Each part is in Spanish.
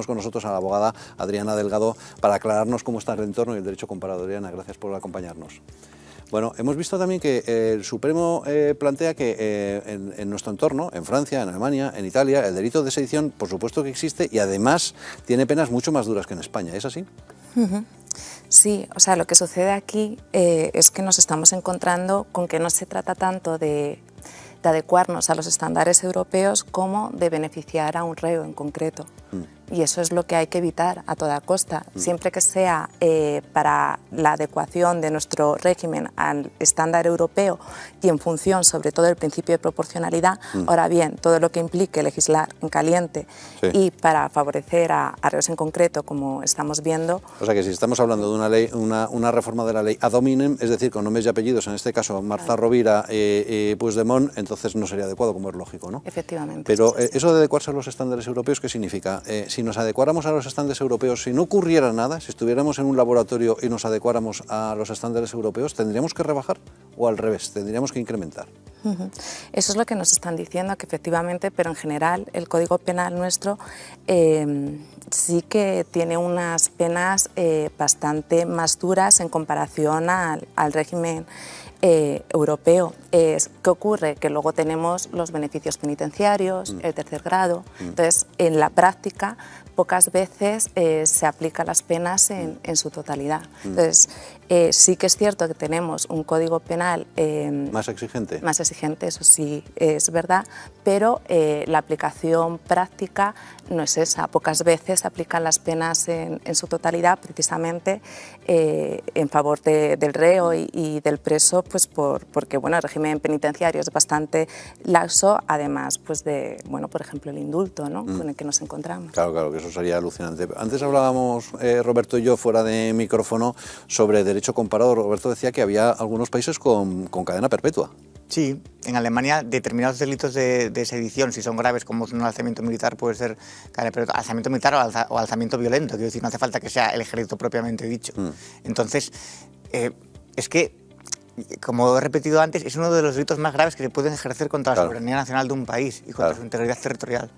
tenemos con nosotros a la abogada Adriana Delgado para aclararnos cómo está el entorno y el derecho comparado. Adriana, gracias por acompañarnos. Bueno, hemos visto también que el Supremo plantea que en nuestro entorno, en Francia, en Alemania, en Italia, el delito de sedición, por supuesto que existe y además tiene penas mucho más duras que en España. ¿Es así? Sí, o sea, lo que sucede aquí es que nos estamos encontrando con que no se trata tanto de adecuarnos a los estándares europeos como de beneficiar a un reo en concreto. Y eso es lo que hay que evitar a toda costa. Siempre que sea para la adecuación de nuestro régimen al estándar europeo y en función sobre todo del principio de proporcionalidad, ahora bien, todo lo que implique legislar en caliente y para favorecer a reos en concreto, como estamos viendo... O sea que si estamos hablando de una ley, una reforma de la ley ad hominem, es decir, con nombres y apellidos, en este caso Marta Rovira y Puigdemont, entonces no sería adecuado, como es lógico, ¿no? Efectivamente. Pero eso de adecuarse a los estándares europeos, ¿qué significa? Si nos adecuáramos a los estándares europeos, si no ocurriera nada, si estuviéramos en un laboratorio y nos adecuáramos a los estándares europeos, ¿tendríamos que rebajar o al revés, tendríamos que incrementar? Eso es lo que nos están diciendo, que efectivamente, pero en general el Código Penal nuestro sí que tiene unas penas bastante más duras en comparación al régimen europeo. ¿Qué ocurre? Que luego tenemos los beneficios penitenciarios, el tercer grado. Entonces, en la práctica, pocas veces se aplican las penas en su totalidad. Entonces, sí que es cierto que tenemos un código penal más exigente. Más exigente, eso sí es verdad, pero la aplicación práctica no es esa. Pocas veces se aplican las penas en su totalidad, precisamente en favor del reo y del preso, pues porque bueno, el régimen penitenciario es bastante laxo, además pues de, bueno, por ejemplo, el indulto, ¿no? Con el que nos encontramos. Claro, claro, que eso sería alucinante. Antes hablábamos, Roberto y yo, fuera de micrófono, sobre derecho comparado. Roberto decía que había algunos países con cadena perpetua. Sí, en Alemania determinados delitos de sedición, si son graves como un alzamiento militar, puede ser alzamiento militar o alzamiento violento, quiero decir, no hace falta que sea el ejército propiamente dicho. Entonces, es que, como he repetido antes, es uno de los delitos más graves que se pueden ejercer contra la soberanía nacional de un país y contra su integridad territorial.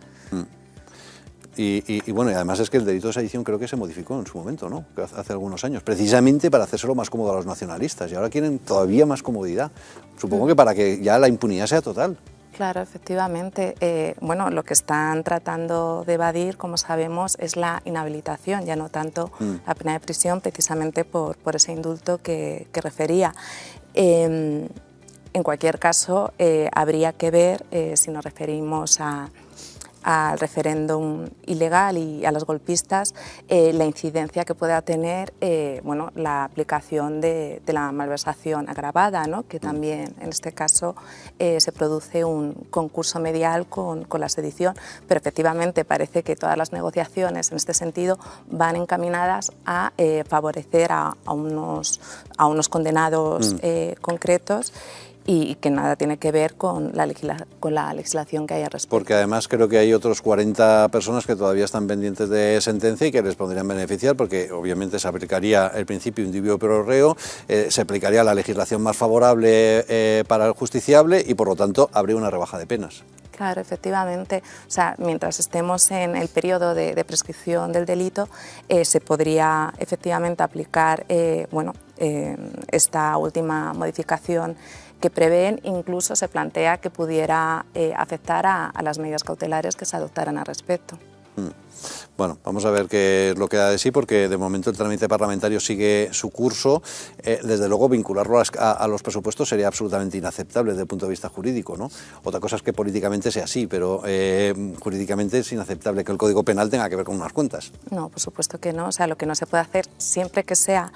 Y bueno, y además es que el delito de sedición creo que se modificó en su momento, ¿no? Hace algunos años, precisamente para hacérselo más cómodo a los nacionalistas, y ahora quieren todavía más comodidad. Supongo que para que ya la impunidad sea total. Claro, efectivamente. Bueno, lo que están tratando de evadir, como sabemos, es la inhabilitación, ya no tanto la pena de prisión, precisamente por ese indulto que refería. En cualquier caso, habría que ver, si nos referimos al referéndum ilegal y a los golpistas, la incidencia que pueda tener bueno, la aplicación de la malversación agravada, ¿no? Que también en este caso se produce un concurso medial con la sedición, pero efectivamente parece que todas las negociaciones en este sentido van encaminadas a favorecer a unos condenados concretos, y que nada tiene que ver con la legislación que hay al respecto. Porque además creo que hay otros 40 personas que todavía están pendientes de sentencia y que les podrían beneficiar, porque obviamente se aplicaría el principio indubio pro reo, se aplicaría la legislación más favorable para el justiciable y por lo tanto habría una rebaja de penas. Claro, efectivamente. O sea, mientras estemos en el periodo de prescripción del delito, se podría efectivamente aplicar bueno, esta última modificación que prevén, incluso se plantea que pudiera afectar a las medidas cautelares que se adoptaran al respecto. Bueno, vamos a ver qué es lo que da de sí, porque de momento el trámite parlamentario sigue su curso. Desde luego, vincularlo a los presupuestos sería absolutamente inaceptable desde el punto de vista jurídico, ¿no? Otra cosa es que políticamente sea así, pero jurídicamente es inaceptable que el Código Penal tenga que ver con unas cuentas. No, por supuesto que no. O sea, lo que no se puede hacer, siempre que sea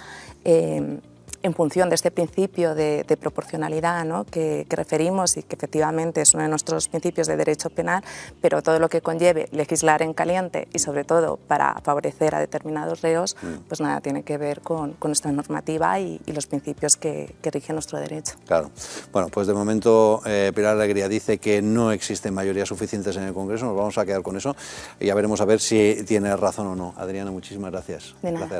en función de este principio de proporcionalidad, ¿no? que referimos y que efectivamente es uno de nuestros principios de derecho penal, pero todo lo que conlleve legislar en caliente y sobre todo para favorecer a determinados reos, pues nada tiene que ver con nuestra normativa y los principios que rigen nuestro derecho. Claro. Bueno, pues de momento Pilar Alegría dice que no existen mayorías suficientes en el Congreso, nos vamos a quedar con eso y ya veremos a ver si tiene razón o no. Adriana, muchísimas gracias. De nada. Un placer.